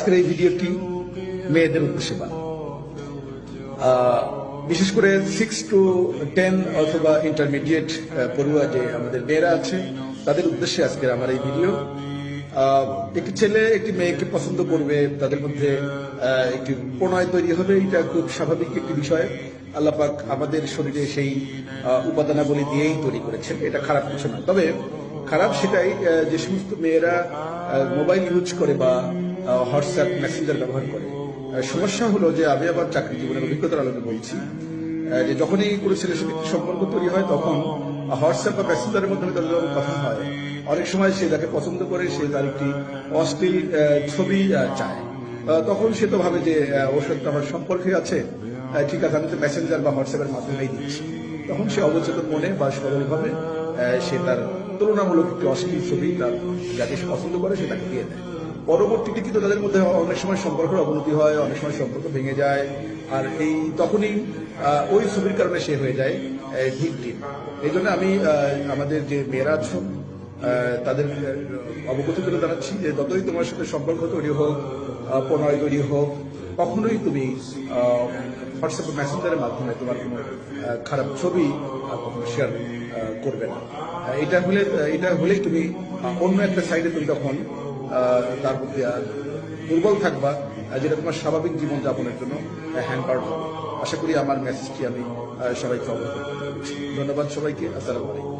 আজকের এই ভিডিওটি মেয়েদের উদ্দেশ্যে বানানো, বিশেষ করে 6 to 10 অথবা ইন্টারমিডিয়েট পড়ুয়া যে আমাদের মেয়েরা আছে তাদের উদ্দেশ্যে আজকের আমার এই ভিডিও। একটি ছেলে একটি মেয়েকে পছন্দ করবে, তাদের মধ্যে একটি প্রণয় তৈরি হবে, এটা খুব স্বাভাবিক একটি বিষয়। আল্লাহ পাক আমাদের শরীরে সেই উপাদানাবলী দিয়েই তৈরি করেছেন, এটা খারাপ কিছু নয়। তবে খারাপ সেটাই যে সমস্ত মেয়েরা মোবাইল ইউজ করে বা হোয়াটসঅ্যাপ মেসেঞ্জার ব্যবহার করে। সমস্যা হলো যে আমি আবার চাকরি জীবনের অভিজ্ঞতার আলোকে বলছি যে যখনই কোনো ছেলের সাথে সম্পর্ক তৈরি হয় তখন হোয়াটসঅ্যাপ বা মেসেঞ্জারের মাধ্যমে তাদের যখন কথা হয়, অনেক সময় সে যাকে পছন্দ করে সে তার একটি অশ্লীল ছবি চায়। তখন সে তো ভাবে যে ওর সাথে আমার সম্পর্কে আছে, ঠিক আছে, আমি তো মেসেঞ্জার বা হোয়াটসঅ্যাপের মাধ্যমেই দিচ্ছি। তখন সে অবচেতন মনে বা সরলভাবে সে তার তুলনামূলক একটি অশ্লীল ছবি তার যাকে সে পছন্দ করে সে তাকে দিয়ে দেয়। পরবর্তীতে কিন্তু তাদের মধ্যে অনেক সময় সম্পর্কের অবনতি হয়, অনেক সময় সম্পর্ক ভেঙে যায়, আর এই তখনই ওই ছবির কারণে সে হয়ে যায় ভিকটিম। এই জন্য আমি আমাদের যে মেয়েরা আছো তাদের অবগত করে জানাচ্ছি যে যতই তোমার সাথে সম্পর্ক তৈরি হোক, প্রণয় তৈরি হোক, কখনোই তুমি হোয়াটসঅ্যাপ মেসেঞ্জারের মাধ্যমে তোমার কোনো খারাপ ছবি কখনো শেয়ার করবে না। এটা হলেই তুমি অন্য একটা সাইডে তুমি তখন তার প্রতি দুর্বল থাকবা, যেটা তোমার স্বাভাবিক জীবনযাপনের জন্য হ্যাম্পার্ড হবে। আশা করি আমার মেসেজটি আমি সবাইকে অবগত করতে পেরেছি। ধন্যবাদ সবাইকে। আসসালামু আলাইকুম।